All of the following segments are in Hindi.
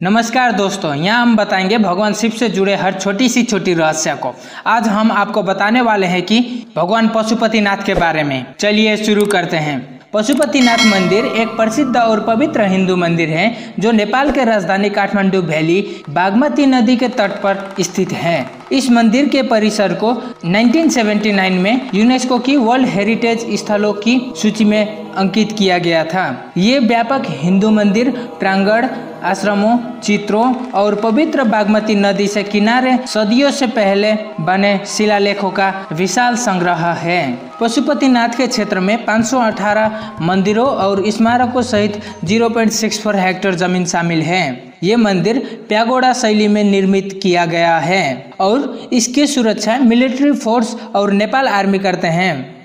नमस्कार दोस्तों, यहाँ हम बताएंगे भगवान शिव से जुड़े हर छोटी सी रहस्य को। आज हम आपको बताने वाले हैं कि भगवान पशुपतिनाथ के बारे में। चलिए शुरू करते हैं। पशुपतिनाथ मंदिर एक प्रसिद्ध और पवित्र हिंदू मंदिर है जो नेपाल के राजधानी काठमांडू वैली बागमती नदी के तट पर स्थित है। इस मंदिर के परिसर को 1979 में यूनेस्को की वर्ल्ड हेरिटेज स्थलों की सूची में अंकित किया गया था। ये व्यापक हिंदू मंदिर प्रांगण, आश्रमों, चित्रों और पवित्र बागमती नदी से किनारे सदियों से पहले बने शिलालेखों का विशाल संग्रह है। पशुपतिनाथ के क्षेत्र में 518 मंदिरों और स्मारकों सहित 0.64 हेक्टेयर जमीन शामिल है। ये मंदिर पैगोडा शैली में निर्मित किया गया है और इसकी सुरक्षा मिलिट्री फोर्स और नेपाल आर्मी करते हैं।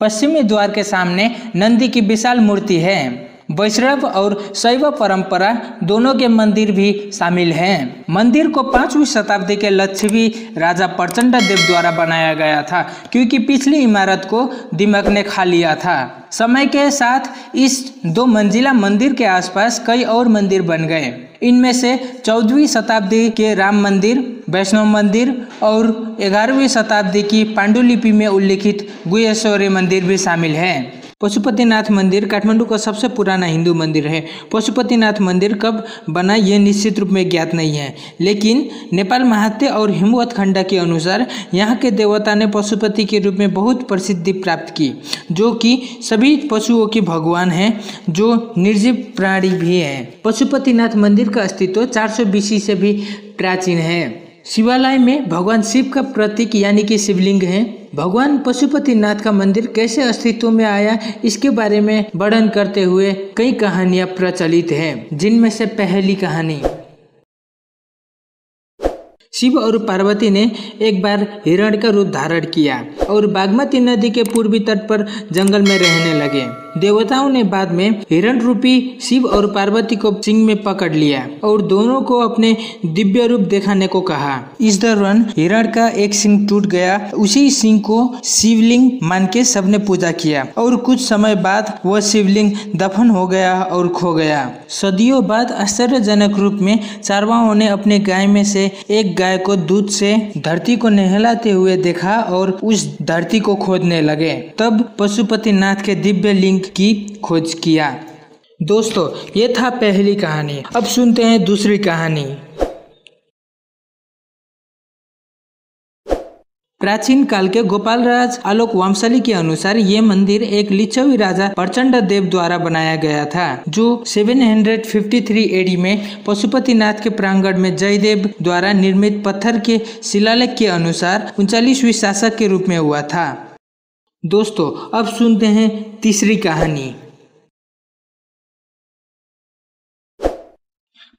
पश्चिमी द्वार के सामने नंदी की विशाल मूर्ति है। वैष्णव और शैव परंपरा दोनों के मंदिर भी शामिल हैं। मंदिर को 5वीं शताब्दी के लक्ष्मी राजा प्रचंड देव द्वारा बनाया गया था, क्योंकि पिछली इमारत को दिमक ने खा लिया था। समय के साथ इस 2 मंजिला मंदिर के आसपास कई और मंदिर बन गए। इनमें से 14वीं शताब्दी के राम मंदिर, वैष्णव मंदिर और 11वीं शताब्दी की पांडुलिपि में उल्लिखित गुहेश्वरी मंदिर भी शामिल है। पशुपतिनाथ मंदिर काठमांडू का सबसे पुराना हिंदू मंदिर है। पशुपतिनाथ मंदिर कब बना ये निश्चित रूप में ज्ञात नहीं है, लेकिन नेपाल महात्म्य और हिमवत खंड के अनुसार यहाँ के देवता ने पशुपति के रूप में बहुत प्रसिद्धि प्राप्त की, जो कि सभी पशुओं के भगवान हैं, जो निर्जीव प्राणी भी हैं। पशुपतिनाथ मंदिर का अस्तित्व 400 BC से भी प्राचीन है। शिवालय में भगवान शिव का प्रतीक यानी कि शिवलिंग है। भगवान पशुपतिनाथ का मंदिर कैसे अस्तित्व में आया, इसके बारे में वर्णन करते हुए कई कहानियां प्रचलित हैं, जिनमें से पहली कहानी, शिव और पार्वती ने एक बार हिरण का रूप धारण किया और बागमती नदी के पूर्वी तट पर जंगल में रहने लगे। देवताओं ने बाद में हिरण रूपी शिव और पार्वती को सिंह में पकड़ लिया और दोनों को अपने दिव्य रूप दिखाने को कहा। इस दौरान हिरण का एक सिंह टूट गया। उसी सिंह को शिवलिंग मान के सबने पूजा किया और कुछ समय बाद वह शिवलिंग दफन हो गया और खो गया। सदियों बाद आश्चर्यजनक रूप में चारवाओं ने अपने गाय में से एक गाय को दूध से धरती को नहलाते हुए देखा और उस धरती को खोदने लगे। तब पशुपतिनाथ के दिव्य लिंग की खोज किया। दोस्तों, ये था पहली कहानी। अब सुनते हैं दूसरी कहानी। प्राचीन काल के गोपालराज आलोक वामशाली के अनुसार ये मंदिर एक लिच्छवी राजा प्रचंड देव द्वारा बनाया गया था, जो 753 AD में पशुपतिनाथ के प्रांगण में जयदेव द्वारा निर्मित पत्थर के शिलालेख के अनुसार 39वें शासक के रूप में हुआ था। दोस्तों, अब सुनते हैं तीसरी कहानी।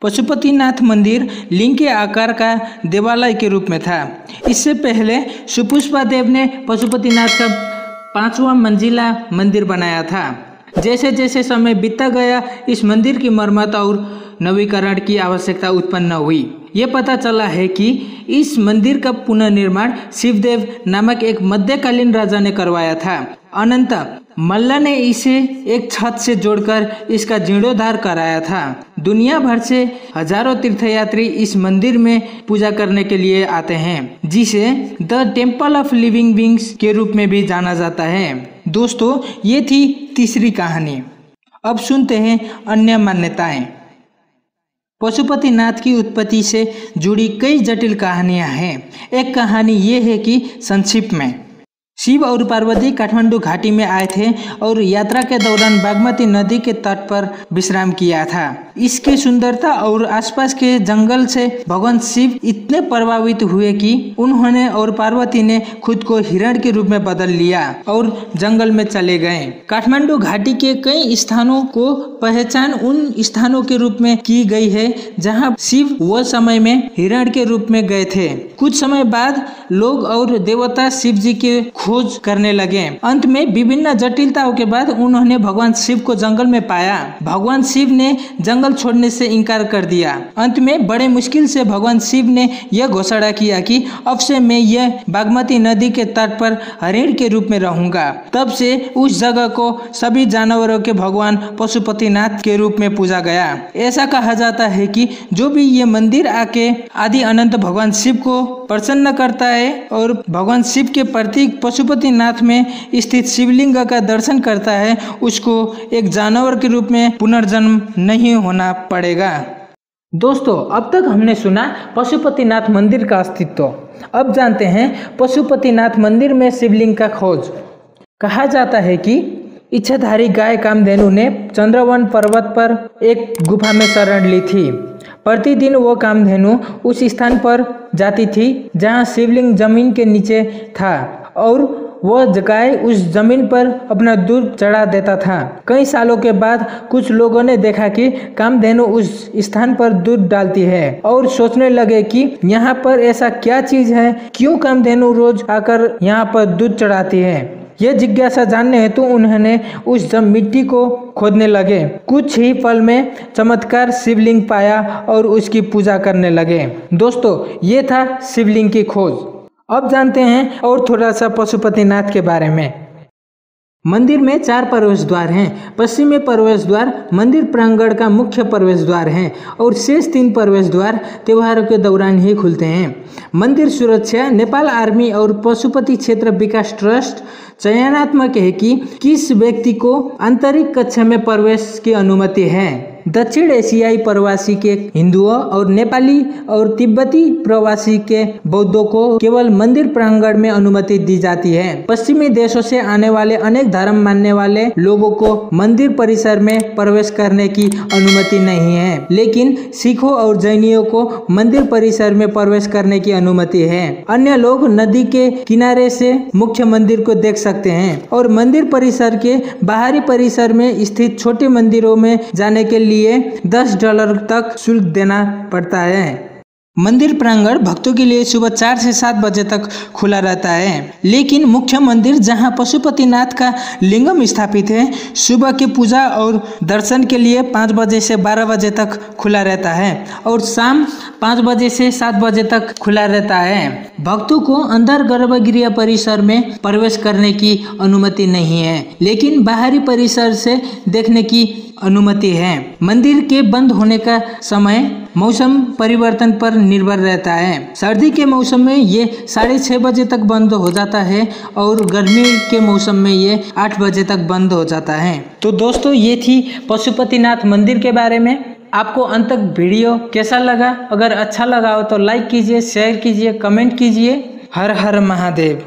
पशुपतिनाथ मंदिर लिंग के आकार का देवालय के रूप में था। इससे पहले सुपुष्पा देव ने पशुपतिनाथ का 5वां मंजिला मंदिर बनाया था। जैसे जैसे समय बीतता गया, इस मंदिर की मरम्मत और नवीकरण की आवश्यकता उत्पन्न हुई। ये पता चला है कि इस मंदिर का पुनर्निर्माण शिवदेव नामक एक मध्यकालीन राजा ने करवाया था। अनंत मल्ल ने इसे एक छत से जोड़कर इसका जीर्णोद्धार कराया था। दुनिया भर से हजारों तीर्थयात्री इस मंदिर में पूजा करने के लिए आते हैं, जिसे the temple of living beings के रूप में भी जाना जाता है। दोस्तों, ये थी तीसरी कहानी। अब सुनते हैं अन्य मान्यताएं। पशुपतिनाथ की उत्पत्ति से जुड़ी कई जटिल कहानियां हैं। एक कहानी ये है कि संक्षिप्त में शिव और पार्वती काठमांडू घाटी में आए थे और यात्रा के दौरान बागमती नदी के तट पर विश्राम किया था। इसकी सुंदरता और आसपास के जंगल से भगवान शिव इतने प्रभावित हुए कि उन्होंने और पार्वती ने खुद को हिरण के रूप में बदल लिया और जंगल में चले गए। काठमांडू घाटी के कई स्थानों को पहचान उन स्थानों के रूप में की गई है जहाँ शिव वह समय में हिरण के रूप में गए थे। कुछ समय बाद लोग और देवता शिव जी के खोज करने लगे। अंत में विभिन्न जटिलताओं के बाद उन्होंने भगवान शिव को जंगल में पाया। भगवान शिव ने जंगल छोड़ने से इनकार कर दिया। अंत में बड़े मुश्किल से भगवान शिव ने यह घोषणा किया कि अब से मैं यह बागमती नदी के तट पर हरिण के रूप में रहूंगा। तब से उस जगह को सभी जानवरों के भगवान पशुपतिनाथ के रूप में पूजा गया। ऐसा कहा जाता है कि जो भी ये मंदिर आके आदि अनंत भगवान शिव को प्रसन्न करता है और भगवान शिव के प्रतीक पशुपतिनाथ में स्थित शिवलिंग का दर्शन करता है, उसको एक जानवर के रूप में पुनर्जन्म नहीं होना पड़ेगा। दोस्तों, अब तक हमने सुना पशुपतिनाथ मंदिर का अस्तित्व। अब जानते हैं पशुपतिनाथ मंदिर में शिवलिंग का खोज। कहा जाता है कि इच्छाधारी गाय कामधेनु ने चंद्रवन पर्वत पर एक गुफा में शरण ली थी। प्रतिदिन वो कामधेनु उस स्थान पर जाती थी जहाँ शिवलिंग जमीन के नीचे था और वो गाय उस जमीन पर अपना दूध चढ़ा देता था। कई सालों के बाद कुछ लोगों ने देखा कि कामधेनु उस स्थान पर दूध डालती है और सोचने लगे कि यहाँ पर ऐसा क्या चीज है, क्यों कामधेनु रोज आकर यहाँ पर दूध चढ़ाती है। यह जिज्ञासा जानने हेतु उन्होंने उस मिट्टी को खोदने लगे। कुछ ही पल में चमत्कार शिवलिंग पाया और उसकी पूजा करने लगे। दोस्तों, ये था शिवलिंग की खोज। अब जानते हैं और थोड़ा सा पशुपतिनाथ के बारे में। मंदिर में 4 प्रवेश द्वार हैं। पश्चिमी प्रवेश द्वार मंदिर प्रांगण का मुख्य प्रवेश द्वार है और शेष 3 प्रवेश द्वार त्योहारों के दौरान ही खुलते हैं। मंदिर सुरक्षा नेपाल आर्मी और पशुपति क्षेत्र विकास ट्रस्ट चयनात्मक है कि किस व्यक्ति को आंतरिक कक्षा में प्रवेश की अनुमति है। दक्षिण एशियाई प्रवासी के हिंदुओं और नेपाली और तिब्बती प्रवासी के बौद्धों को केवल मंदिर प्रांगण में अनुमति दी जाती है। पश्चिमी देशों से आने वाले अनेक धर्म मानने वाले लोगों को मंदिर परिसर में प्रवेश करने की अनुमति नहीं है, लेकिन सिखों और जैनियों को मंदिर परिसर में प्रवेश करने की अनुमति है। अन्य लोग नदी के किनारे से मुख्य मंदिर को देख सकते हैं और मंदिर परिसर के बाहरी परिसर में स्थित छोटे मंदिरों में जाने के लिए $10 तक शुल्क देना पड़ता है। मंदिर प्रांगण भक्तों के लिए सुबह 4 से 7 बजे तक खुला रहता है, लेकिन मुख्य मंदिर जहां पशुपतिनाथ का लिंगम स्थापित है सुबह की पूजा और दर्शन के लिए 5 बजे से 12 बजे तक खुला रहता है और शाम 5 बजे से 7 बजे तक खुला रहता है। भक्तों को अंदर गर्भगृह परिसर में प्रवेश करने की अनुमति नहीं है, लेकिन बाहरी परिसर से देखने की अनुमति है। मंदिर के बंद होने का समय मौसम परिवर्तन पर निर्भर रहता है। सर्दी के मौसम में ये 6:30 बजे तक बंद हो जाता है और गर्मी के मौसम में ये 8 बजे तक बंद हो जाता है। तो दोस्तों, ये थी पशुपतिनाथ मंदिर के बारे में। आपको अंत तक वीडियो कैसा लगा? अगर अच्छा लगा हो तो लाइक कीजिए, शेयर कीजिए, कमेंट कीजिए। हर हर महादेव।